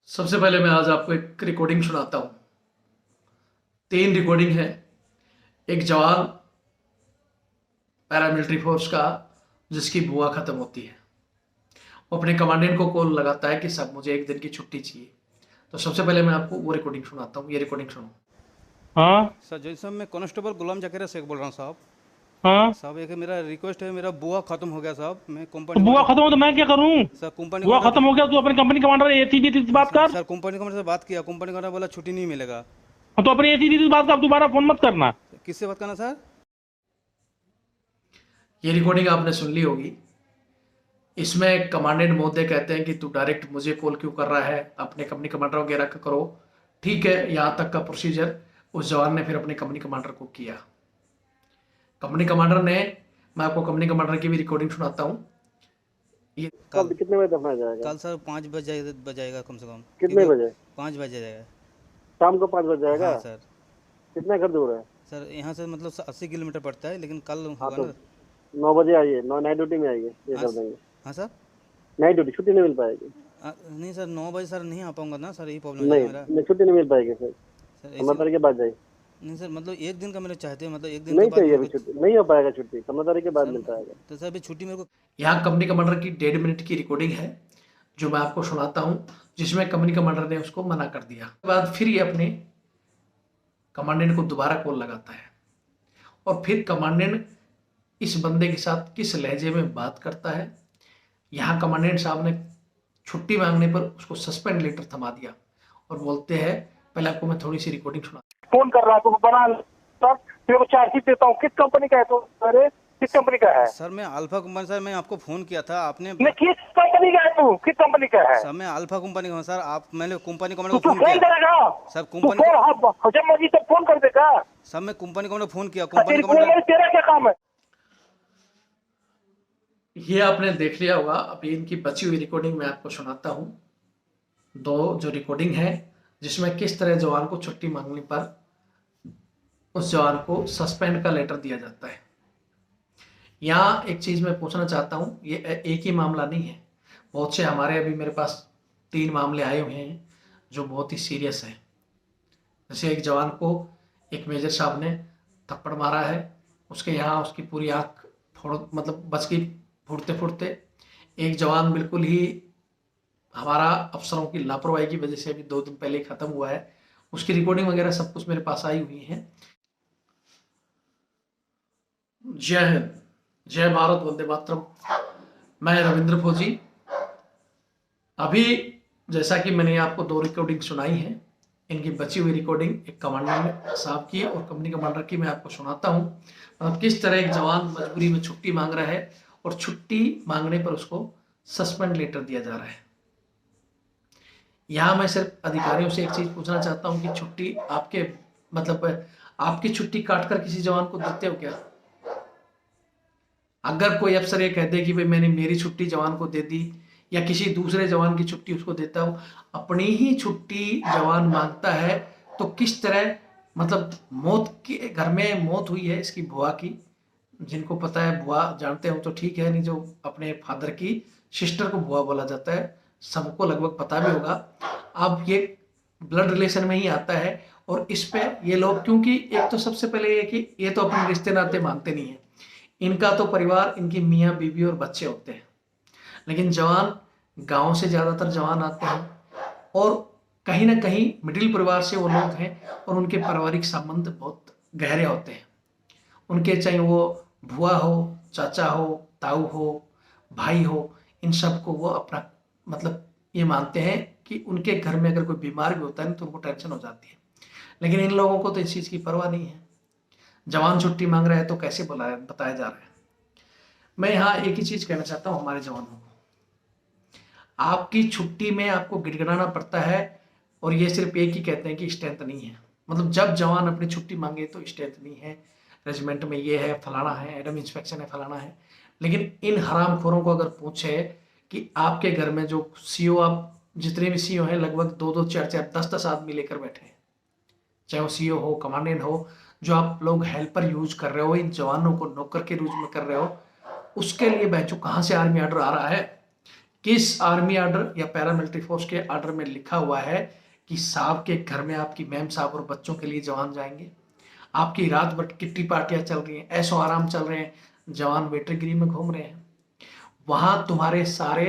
सबसे पहले मैं आज आपको एक रिकॉर्डिंग सुनाता हूँ। 3 रिकॉर्डिंग है। एक जवान पैरामिलिट्री फोर्स का जिसकी बुआ खत्म होती है, वो अपने कमांडेंट को कॉल लगाता है कि साहब मुझे एक दिन की छुट्टी चाहिए। तो सबसे पहले मैं आपको वो रिकॉर्डिंग सुनाता हूँ, ये रिकॉर्डिंग सुनो। हाँ सर जैसे साहब मैं कांस्टेबल गुलाम जकीर शेख बोल रहा हूँ साहब। हाँ। साहब एक मेरा रिक्वेस्ट है, मेरा बुआ ख़त्म हो गया साहब। मैं तो कंपनी बुआ कमांडर। खत्म हो तो मैं क्या करूं? सर कंपनी बुआ कमांडर। खत्म हो गया, तू अपनी कंपनी कमांडर एसी दी थी, बात सर कर। सर कंपनी कमांडर से बात किया, कंपनी कमांडर बोला छुट्टी नहीं मिलेगा। तो अपनी एसी दी थी, बात कर, दोबारा फोन मत करना। किससे बात करना सर? ये रिकॉर्डिंग आपने सुन ली होगी। इसमें कमांडेंट महोदय कहते हैं कि तू डायरेक्ट मुझे कॉल क्यों कर रहा है, अपने कंपनी कमांडर वगैरह का करो। ठीक है, यहाँ तक का प्रोसीजर उस जवान ने फिर अपने कंपनी कमांडर को किया। कंपनी कमांडर ने, मैं आपको कंपनी कमांडर की भी रिकॉर्डिंग सुनाता हूँ। ये कल कितने बजे दफनाया जाएगा? कल सर 5 बजे बजाएगा कम से कम। कितने क्योंकि बजे? 5 बजे जाएगा। शाम को 5 बजे जाएगा? हाँ सर। कितना घर दूर है? सर यहाँ से मतलब 80 किलोमीटर पड़ता है, लेकिन कल हाँ होगा तो ना। 9 बजे आइए, नाइट ड्यूटी में आइए, ये हाँ कर देंगे। हाँ सर। नाइट ड्यूटी छुट्टी नहीं मिल पाएगी। नहीं सर, 9 बजे सर नहीं आ पाऊंगा ना सर, यही प्रॉब्लम हो नहीं जाएगा मेरा। नहीं, छुट्टी नहीं मिल पाएगी सर। सर 15 ऐसे तारीख के बाद जाइए। नहीं सर, मतलब एक दिन का मेरे चाहते हैं, मतलब एक दिन के नहीं बाद चाहिए मेरे अभी, को। छुट्टी नहीं हो पाएगा, छुट्टी 15 तारीख के बाद सर मिल पाएगा। तो सर अभी छुट्टी मेरे को। यहाँ कंपनी कमांडर की 1.5 मिनट की रिकॉर्डिंग है जो मैं आपको सुनाता हूँ, जिसमें कंपनी कमांडर ने उसको मना कर दिया। उसके बाद फिर ये अपने कमांडेंट को दोबारा कॉल लगाता है और फिर कमांडेंट इस बंदे के साथ किस लहजे में बात करता है। यहाँ कमांडेंट साहब ने छुट्टी मांगने पर उसको सस्पेंड लेटर थमा दिया और बोलते हैं, पहले आपको मैं थोड़ी सी रिकॉर्डिंग सुना। फोन कर रहा है तो बना सर, तेरे को चार्जशीट देता हूँ। किस कंपनी का है तो? अरे किस कंपनी का है? सर मैं अल्फा कंपनी, सर मैं आपको फ़ोन किया था आपने। नहीं, किस कंपनी का है तू? किस कंपनी का है? सर मैं अल्फा कंपनी का हूँ सर। आप, मैंने कंपनी तू को तू फ़ोन फोन किया। करेगा? सर तू कंपनी फोन, हाँ जब मर्जी तब फोन कर देगा। सर मैं कंपनी को फ़ोन किया, तेरी कंपनी फोन में कमांडर। तेरा क्या काम है? ये आपने देख लिया होगा। अभी इनकी बची हुई रिकॉर्डिंग मैं आपको सुनाता हूँ। 2 जो रिकॉर्डिंग है जिसमें किस तरह जवान को छुट्टी मांगने पर उस जवान को सस्पेंड का लेटर दिया जाता है। यहाँ एक चीज मैं पूछना चाहता हूँ, ये एक ही मामला नहीं है, बहुत से हमारे अभी मेरे पास 3 मामले आए हुए हैं जो बहुत ही सीरियस हैं। जैसे एक जवान को एक मेजर साहब ने थप्पड़ मारा है, उसके यहाँ उसकी पूरी आँख फोड़, मतलब बच गई फूटते फूटते। एक जवान बिल्कुल ही हमारा अफसरों की लापरवाही की वजह से अभी 2 दिन पहले खत्म हुआ है, उसकी रिकॉर्डिंग वगैरह सब कुछ मेरे पास आई हुई है। जय हिंद, जय भारत, वंदे मातरम। मैं रविंद्र फौजी। अभी जैसा कि मैंने आपको 2 रिकॉर्डिंग सुनाई है, इनकी बची हुई रिकॉर्डिंग एक कमांडर साहब की और कंपनी कमांडर की मैं आपको सुनाता हूँ। मतलब किस तरह एक जवान मजबूरी में छुट्टी मांग रहा है और छुट्टी मांगने पर उसको सस्पेंड लेटर दिया जा रहा है। यहाँ मैं सिर्फ अधिकारियों से एक चीज पूछना चाहता हूँ कि छुट्टी आपके, मतलब आपकी छुट्टी काट कर किसी जवान को देते हो क्या? अगर कोई अफसर ये कह दे कि भाई मैंने मेरी छुट्टी जवान को दे दी या किसी दूसरे जवान की छुट्टी उसको देता हूं, अपनी ही छुट्टी जवान मांगता है, तो किस तरह, मतलब मौत के घर में मौत हुई है इसकी बुआ की, जिनको पता है बुआ जानते हो तो ठीक है, नहीं जो अपने फादर की सिस्टर को बुआ बोला जाता है, सबको लगभग पता भी होगा। अब ये ब्लड रिलेशन में ही आता है और इस पे ये लोग, क्योंकि एक तो सबसे पहले ये कि ये तो अपने रिश्ते नाते मानते नहीं है, इनका तो परिवार, इनकी मियाँ बीवी और बच्चे होते हैं। लेकिन जवान, गांव से ज़्यादातर जवान आते हैं और कहीं ना कहीं मिडिल परिवार से वो लोग हैं और उनके पारिवारिक संबंध बहुत गहरे होते हैं। उनके चाहे वो बुआ हो, चाचा हो, ताऊ हो, भाई हो, इन सब को वो अपना, मतलब ये मानते हैं कि उनके घर में अगर कोई बीमार भी होता है तो उनको टेंशन हो जाती है। लेकिन इन लोगों को तो इस चीज़ की परवाह नहीं है। जवान छुट्टी मांग रहा है तो कैसे बताया जा रहा है। मैं यहाँ एक ही चीज कहना चाहता हूँ हमारे जवानों को, आपकी छुट्टी में आपको गिड़गिड़ाना पड़ता है और ये सिर्फ एक ही कहते हैं कि स्ट्रेंथ नहीं है। मतलब जब जवान अपनी छुट्टी मांगे तो स्ट्रेंथ नहीं है, रेजिमेंट में ये है, फलाना है, एडम इंस्पेक्शन है, फलाना है। लेकिन इन हरामखोरों को अगर पूछे कि आपके घर में जो सीओ, आप जितने भी सीओ हैं लगभग 2-2, 4-4, 10-10 आदमी लेकर बैठे हैं, चाहे वो सीओ हो, कमांडेंट हो, जो आप लोग हेल्पर यूज कर रहे हो, इन जवानों को नौकर के रूप में कर रहे हो, उसके लिए बैचो कहाँ से आर्मी ऑर्डर आ रहा है? किस आर्मी ऑर्डर या पैरामिलिट्री फोर्स के ऑर्डर में लिखा हुआ है कि साहब के घर में आपकी मैम साहब और बच्चों के लिए जवान जाएंगे? आपकी रात भर किट्टी पार्टियां चल रही हैं, ऐशो आराम चल रहे हैं, जवान बेटरगिरी में घूम रहे हैं। वहां तुम्हारे सारे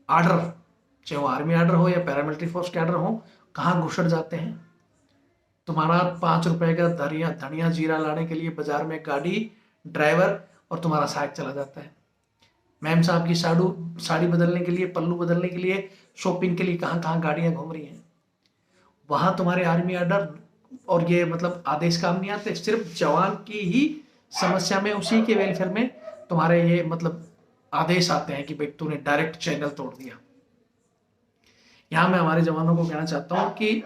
ऑर्डर, चाहे वो आर्मी ऑर्डर हो या पैरामिलिट्री फोर्स के ऑर्डर हो, कहाँ घुसड़ जाते हैं? तुम्हारा 5 रुपए का धनिया जीरा लाने के लिए बाजार में गाड़ी, ड्राइवर और तुम्हारा सहायक चला जाता है। मैम साहब की साड़ी बदलने के लिए, पल्लू बदलने के लिए, शॉपिंग के लिए कहाँ कहाँ गाड़ियां घूम रही हैं। वहां तुम्हारे आर्मी ऑर्डर और ये मतलब आदेश काम नहीं आते, सिर्फ जवान की ही समस्या में, उसी के वेलफेयर में तुम्हारे ये मतलब आदेश आते हैं कि भाई तूने डायरेक्ट चैनल तोड़ दिया। यहां मैं हमारे जवानों को कहना चाहता हूं कि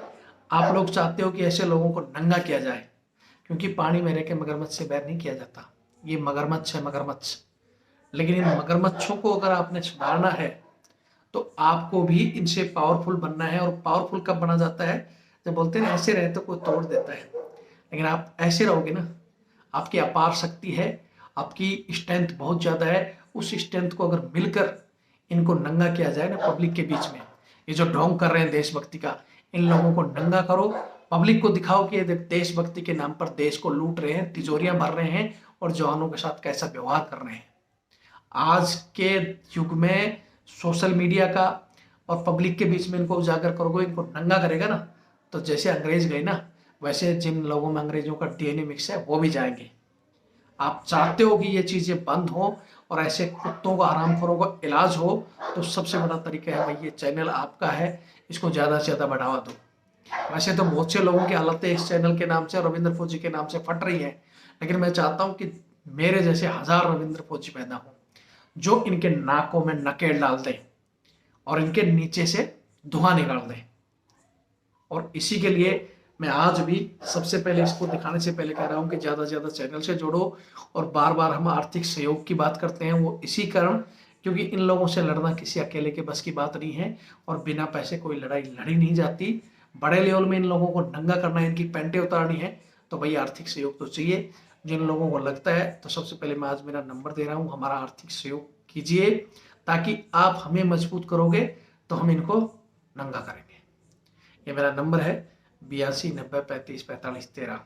आप लोग चाहते हो कि ऐसे लोगों को नंगा किया जाए, क्योंकि पानी में रह के मगरमच्छ से बैर नहीं किया जाता। ये मगरमच्छ है, मगरमच्छ। लेकिन इन मगरमच्छों को अगर आपने सुधारना है तो आपको भी इनसे पावरफुल बनना है। और पावरफुल कब बना जाता है? जब बोलते हैं ऐसे रहे तो कोई तोड़ देता है। लेकिन आप ऐसे रहोगे ना, आपकी अपार शक्ति है, आपकी स्ट्रेंथ बहुत ज्यादा है। उस स्ट्रेंथ को अगर मिलकर इनको नंगा किया जाए ना पब्लिक के बीच में, ये जो ढोंग कर रहे हैं देशभक्ति का, इन लोगों को नंगा करो, पब्लिक को दिखाओ कि ये देशभक्ति के नाम पर देश को लूट रहे हैं, तिजोरियां भर रहे हैं और जवानों के साथ कैसा व्यवहार कर रहे हैं। आज के युग में सोशल मीडिया का और पब्लिक के बीच में इनको उजागर करोगे, इनको नंगा करेगा ना, तो जैसे अंग्रेज गए ना, वैसे जिन लोगों में अंग्रेजों का डीएनए मिक्स है वो भी जाएंगे। आप चाहते हो कि ये चीजें बंद हो और ऐसे कुत्तों का, हरामखोरों का इलाज हो, तो सबसे बड़ा तरीका है भाई ये चैनल आपका है, इसको ज्यादा से ज्यादा बढ़ावा दो। वैसे तो बहुत से लोगों की हालतें इस चैनल के नाम से, रविंद्र फौजी के नाम से फट रही है, लेकिन मैं चाहता हूं कि मेरे जैसे 1000 रविंद्र फौजी पैदा हो जो इनके नाकों में नकेल डाल दें और इनके नीचे से धुआं निकाल दें। और इसी के लिए मैं आज भी सबसे पहले इसको दिखाने से पहले कह रहा हूं कि ज्यादा से ज्यादा चैनल से जुड़ो। और बार बार हम आर्थिक सहयोग की बात करते हैं, वो इसी कारण, क्योंकि इन लोगों से लड़ना किसी अकेले के बस की बात नहीं है और बिना पैसे कोई लड़ाई लड़ी नहीं जाती। बड़े लेवल में इन लोगों को नंगा करना है, इनकी पेंटें उतारनी है, तो भाई आर्थिक सहयोग तो चाहिए। जिन लोगों को लगता है, तो सबसे पहले मैं आज मेरा नंबर दे रहा हूँ, हमारा आर्थिक सहयोग कीजिए, ताकि आप हमें मजबूत करोगे तो हम इनको नंगा करेंगे। ये मेरा नंबर है 82 90 35 45 13।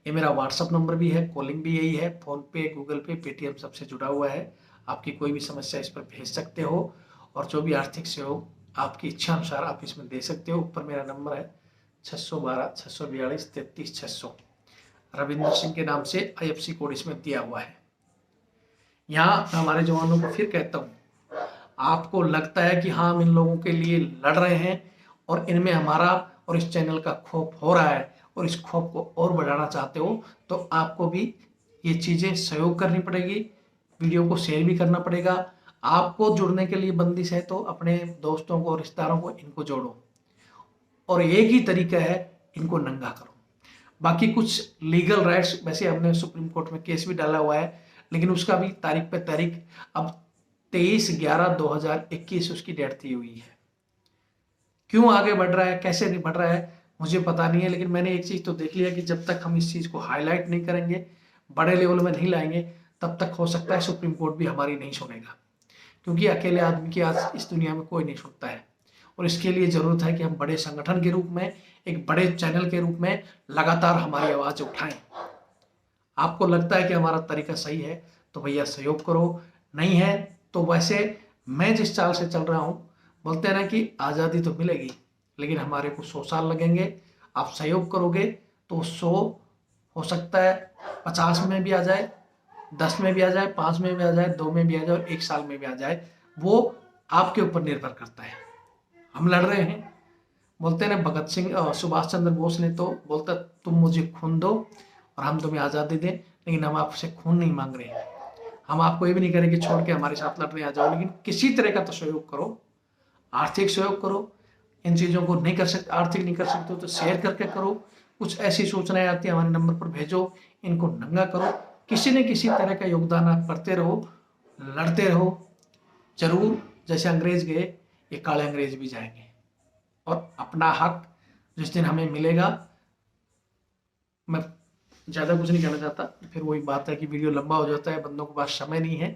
ये मेरा व्हाट्सअप नंबर भी है, कॉलिंग भी यही है, फोन पे, गूगल पे, पेटीएम सबसे जुड़ा हुआ है। आपकी कोई भी समस्या इस पर भेज सकते हो और जो भी आर्थिक सहयोग आपकी इच्छा अनुसार आप इसमें दे सकते हो। ऊपर मेरा नंबर है 612 642 33 600, रविंद्र सिंह के नाम से IFSC कोड इसमें दिया हुआ है। यहाँ मैं हमारे जवानों को फिर कहता हूँ, आपको लगता है कि हाँ हम इन लोगों के लिए लड़ रहे हैं और इनमें हमारा और इस चैनल का खौफ हो रहा है और इस खौफ को और बढ़ाना चाहते हो, तो आपको भी ये चीज़ें सहयोग करनी पड़ेगी, वीडियो को शेयर भी करना पड़ेगा। आपको जुड़ने के लिए बंदिश है तो अपने दोस्तों को, रिश्तेदारों को इनको जोड़ो और एक ही तरीका है, इनको नंगा करो। बाकी कुछ लीगल राइट्स, वैसे हमने सुप्रीम कोर्ट में केस भी डाला हुआ है, लेकिन उसका भी तारीख पे तारीख अब 23/11/2021 उसकी डेट दी हुई है। क्यों आगे बढ़ रहा है, कैसे नहीं बढ़ रहा है मुझे पता नहीं है, लेकिन मैंने एक चीज तो देख लिया कि जब तक हम इस चीज को हाईलाइट नहीं करेंगे, बड़े लेवल में नहीं लाएंगे, तब तक हो सकता है सुप्रीम कोर्ट भी हमारी नहीं सुनेगा, क्योंकि अकेले आदमी की आज इस दुनिया में कोई नहीं सुनता है। और इसके लिए जरूरत है कि हम बड़े संगठन के रूप में, एक बड़े चैनल के रूप में लगातार हमारी आवाज उठाएं। आपको लगता है कि हमारा तरीका सही है तो भैया सहयोग करो, नहीं है तो वैसे मैं जिस चाल से चल रहा हूं, बोलते हैं ना कि आज़ादी तो मिलेगी लेकिन हमारे को 100 साल लगेंगे। आप सहयोग करोगे तो 100 हो सकता है 50 में भी आ जाए, 10 में भी आ जाए, 5 में भी आ जाए, 2 में भी आ जाए और 1 साल में भी आ जाए, वो आपके ऊपर निर्भर करता है। हम लड़ रहे हैं, बोलते हैं ना भगत सिंह, सुभाष चंद्र बोस ने तो बोलता तुम मुझे खून दो और हम तुम्हें आज़ादी दें, लेकिन हम आपसे खून नहीं मांग रहे हैं। हम आपको ये भी नहीं करेंगे छोड़ के हमारे साथ लड़ने आ जाओ, लेकिन किसी तरह का तो सहयोग करो, आर्थिक सहयोग करो। इन चीज़ों को नहीं कर सकते, आर्थिक नहीं कर सकते तो शेयर करके करो। कुछ ऐसी सूचनाएं आती है हमारे नंबर पर भेजो, इनको नंगा करो। किसी न किसी तरह का योगदान आप करते रहो, लड़ते रहो। जरूर जैसे अंग्रेज गए, ये काले अंग्रेज भी जाएंगे और अपना हक जिस दिन हमें मिलेगा, मैं ज़्यादा कुछ नहीं कहना चाहता, फिर वही बात है कि वीडियो लंबा हो जाता है, बंदों के पास समय नहीं है,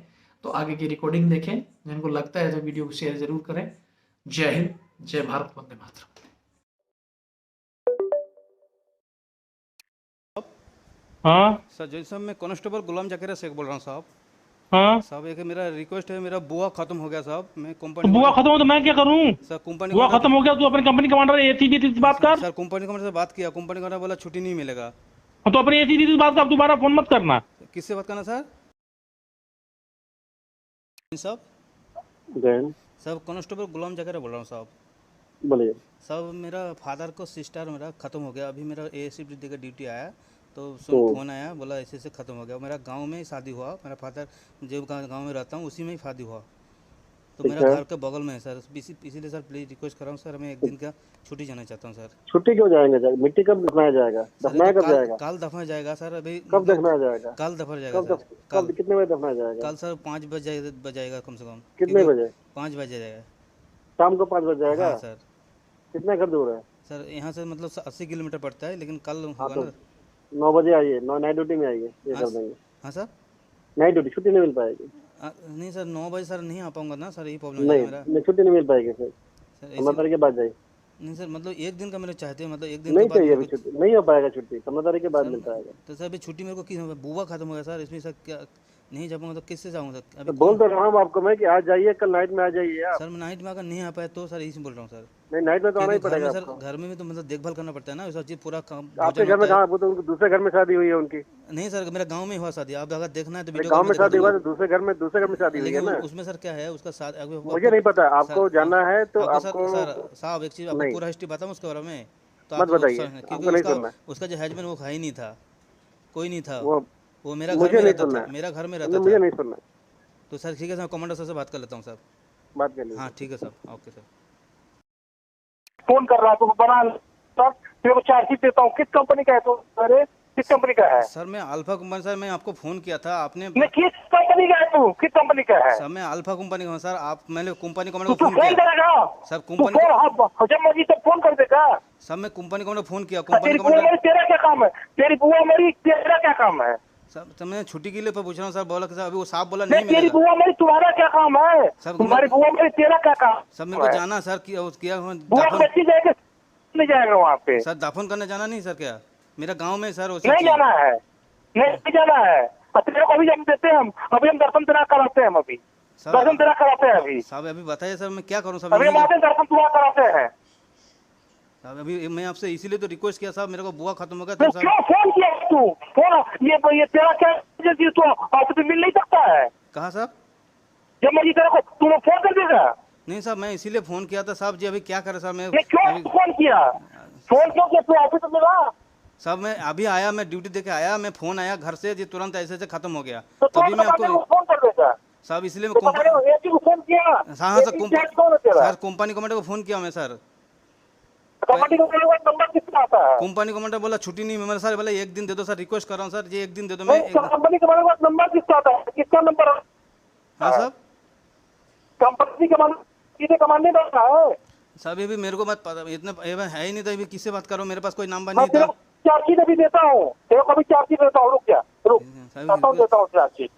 तो आगे की रिकॉर्डिंग देखें, जिनको लगता है तो वीडियो को शेयर जरूर करें। जय हिंद, जय भारत, वंदे मातरम। हाँ सर जैसे साहब मैं कांस्टेबल गुलाम जकीरा शेख बोल रहा हूँ साहब। हाँ। साहब एक मेरा रिक्वेस्ट है, मेरा बुआ खत्म हो गया साहब। मैं तो कंपनी बुआ खत्म हो तो मैं क्या करूं? सर कंपनी बुआ खत्म हो गया, तू अपनी कंपनी कमांडर एसीडी से बात कर। सर कंपनी कमांडर से बात किया, कंपनी कमांडर बोला छुट्टी नहीं मिलेगा। तो अपनी एसीडी से बात कर, अब दोबारा फोन मत करना। किससे बात करना सर? साहब जैन साहब कांस्टेबल गुलाम जकीरा बोल रहा हूँ साहब। बोलिए। साहब मेरा फादर को सिस्टर मेरा ख़त्म हो गया। अभी मेरा एएसपी का ड्यूटी आया तो फ़ोन आया, बोला ऐसे ऐसे ख़त्म हो गया। मेरा गांव में ही शादी हुआ, मेरा फादर जो गांव में रहता हूँ उसी में ही शादी हुआ। तो ठीक मेरा है। घर के बगल में है सर, इसीलिए सर प्लीज़ रिक्वेस्ट कर रहा हूँ सर, मैं एक दिन का छुट्टी जाना चाहता हूँ सर। छुट्टी क्यों जाएंगे? मिट्टी कब दफनाया जाएगा? सर, दफनाया तो कब जाएगा? कल दफना जाएगा सर। अभी कब मतलब दफनाया जाएगा? कल दफना जाएगा कब सर। कब कितने बजे दफनाया जाएगा? कल सर 5 बजाएगा कम से कम। कितने बजे? 5 बजे जाएगा। शाम को 5 बजे जाएगा? हाँ सर। कितना घर दूर है? सर यहाँ से मतलब 80 किलोमीटर पड़ता है, लेकिन कल हाँ होगा तो ना। 9 बजे आइए, 9 नाइट ड्यूटी में आइए, ये कर देंगे। हाँ सर। नाइट ड्यूटी छुट्टी नहीं मिल पाएगी। नहीं सर 9 बजे सर नहीं आ पाऊंगा ना सर, यही प्रॉब्लम है मेरा। नहीं छुट्टी नहीं मिल पाएगी सर। सर 15 तारीख के बाद जाइए। नहीं सर मतलब एक दिन का मेरे चाहते हैं, मतलब एक दिन नहीं के बाद चाहिए मेरे अभी को- छुट्टी, नहीं हो पाएगा छुट्टी, 15 तारीख के बाद मिल पाएगा। तो सर अभी छुट्टी मेरे को किस बुआ खत्म हो गया सर, इसमें सर क्या नहीं जा पाऊंगा तो किससे जाऊँगा सर? तो अभी बोल तो रहा हूँ आपको मैं कि आज जाइए, कल नाइट में आ जाइए आप। सर मैं नाइट में अगर नहीं आ पाया तो सर यही से बोल रहा हूँ सर। नहीं नाइट में तो आना ही क्योंकि घर में पड़ेगा सर आपको। घर में भी तो मतलब देखभाल करना पड़ता है ना, सब चीज़ पूरा काम आपके भोजन घर में होता है। कहाँ? वो तो उनके दूसरे घर में शादी हुई है उनकी। नहीं सर मेरा गांव में हुआ शादी, आप अगर देखना है तो अरे वीडियो गांव कॉल में दिखा शादी हुआ दूंगा। तो दूसरे घर में शादी हुई है लेकिन ना। उसमें सर क्या है उसका साथ मुझे नहीं पता, आपको जानना है तो आपको आपको सर साहब एक चीज़ आपको नहीं। पूरा हिस्ट्री बताऊँ उसके बारे में तो मत आप बताइए, क्योंकि आपको नहीं सुनना। उसका जो हस्बैंड वो है ही नहीं था, कोई नहीं था। वो मेरा घर मुझे में नहीं रहता सुनना था, है। मेरा घर में रहता नहीं, मुझे था। नहीं सुनना है। तो सर ठीक है सर, मैं कमांडर सर से बात कर लेता हूँ सर। बात कर लीजिए। हाँ ठीक है सर, ओके सर। फोन कर रहा है तो बना सर, तेरे को चार्जशीट देता हूँ। किस कंपनी का है तो? अरे किस कंपनी का है? सर मैं अल्फा कंपनी, सर मैं आपको फ़ोन किया था आपने। नहीं किस कंपनी का है तू? किस कंपनी का है? सर मैं अल्फा कंपनी का हूँ सर, आप मैंने कंपनी कमांडर तू को तू फ़ोन फोन किया। करेगा? सर तू कंपनी फोन हाँ जब मर्जी तब फोन कर देगा। सर मैं कंपनी कमांडर फ़ोन किया, तेरी कंपनी बुआ कमांडर। मेरी, तेरा क्या काम है? तेरी बुआ मेरी, तेरा क्या काम है? सर मैं छुट्टी के लिए पूछ रहा हूँ सर, बोला कि सर अभी वो साहब बोला नहीं नहीं तेरी मिलेगा। बुआ मेरी, तुम्हारा क्या काम है? सर, तुम्हारी बुआ मेरी, तेरा क्या काम सर मेरे को है? जाना सर किया बुआ दाफन, बच्ची जाएगा नहीं जाएगा वहाँ पे? सर दाफन करने जाना नहीं सर, क्या मेरा गांव में सर वो सब नहीं चीज़- जाना है, नहीं जाना है। और तेरे को अभी हम देते हैं, हम दर्शन तेरा कराते हैं, हम अभी सर दर्शन तेरा कराते हैं अभी साहब अभी बताइए सर मैं क्या करूँ सर? अभी हम नहीं- आते हैं, दर्शन तुम्हारा कराते हैं। साहब अभी मैं आपसे इसीलिए तो रिक्वेस्ट किया साहब, मेरे को बुआ खत्म हो गया तो तब साहब। क्यों फोन किया तू? फोन ये तेरा क्या एजेंसी? तू ऑफिस में मिल नहीं सकता है? कहाँ साहब? जब मर्जी तेरे को तू फोन कर देगा। नहीं साहब मैं इसीलिए फ़ोन किया था साहब जी, अभी क्या करें साहब मैं नहीं क्यों अभी फोन किया? फोन क्यों किया? तू ऑफिस में मिला साहब मैं अभी आया, मैं ड्यूटी देके आया, मैं फ़ोन आया घर से जी तुरंत ऐसे ऐसे खत्म हो गया, तो तभी मैं बताने आपको को फोन कर देगा। साहब इसलिए तो मैं बताने को एजेंसी को फोन किया। हाँ सर एजेंसी कौन है तेरा? सर कंपनी कमांडर को फ़ोन किया मैं सर। कंपनी को नंबर किसका आता है? कंपनी कमांडर बोला छुट्टी नहीं मिला सर, बोला एक दिन दे दो सर, रिक्वेस्ट कर रहा हूँ सर जी एक दिन दे दो। मैं कंपनी के बारे में नंबर किसका आता है? किसका नंबर? हाँ साहब कंपनी के बारे में सीधे कमांडर आता है। साहब अभी मेरे को मत पता, इतना है ही नहीं था, अभी किससे बात करो, मेरे पास कोई नंबर मैं नहीं तेरे था। को चार्जशीट अभी देता हूँ, तेरे को अभी चार्जशीट देता हूँ। रुक जा, रुक साहब देता हूँ चार्जशीट।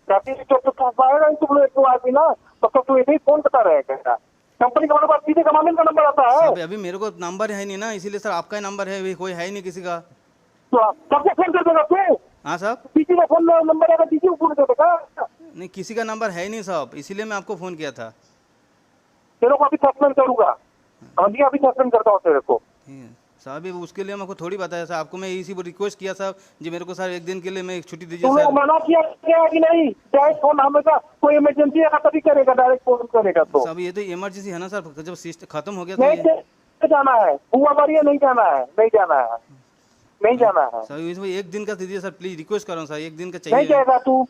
चार्जशीट तो तू पाएगा ही, तुम लोग आदमी ना, तब तक तू यही फोन करता रहेगा। कंपनी का पास सीधे कमांडर का नंबर आता है। साहब अभी मेरे को नंबर है नहीं ना, इसीलिए सर आपका ही नंबर है, अभी कोई है ही नहीं किसी का। तो सबको फोन कर देगा तू? हाँ साहब किसी का फोन नंबर आएगा, किसी को फोन कर देगा? नहीं किसी का नंबर है ही नहीं साहब, इसीलिए मैं आपको फ़ोन किया था। तेरे को अभी सस्पेंड करूंगा, अभी सस्पेंड करता हूँ तेरे को। ठीक है साहब, अभी उसके लिए मेरे को थोड़ी बताया सर, आपको मैं इसी को रिक्वेस्ट किया साहब जी, मेरे को सर एक दिन के लिए मैं छुट्टी दीजिए तुमने सर। मना किया क्या कि नहीं? डायरेक्ट फोन हमेशा कोई इमरजेंसी है तभी करेगा, डायरेक्ट फोन करेगा तो। साहब ये तो इमरजेंसी है ना सर, जब सिस्टम खत्म हो गया तो नहीं ये जाना है, बुआ बारी है, नहीं जाना है, नहीं जाना है, नहीं जाना है। सर इसमें एक दिन का दीजिए सर, प्लीज रिक्वेस्ट कर रहा हूँ सर, एक दिन का नहीं चाहिए। जाएगा तू,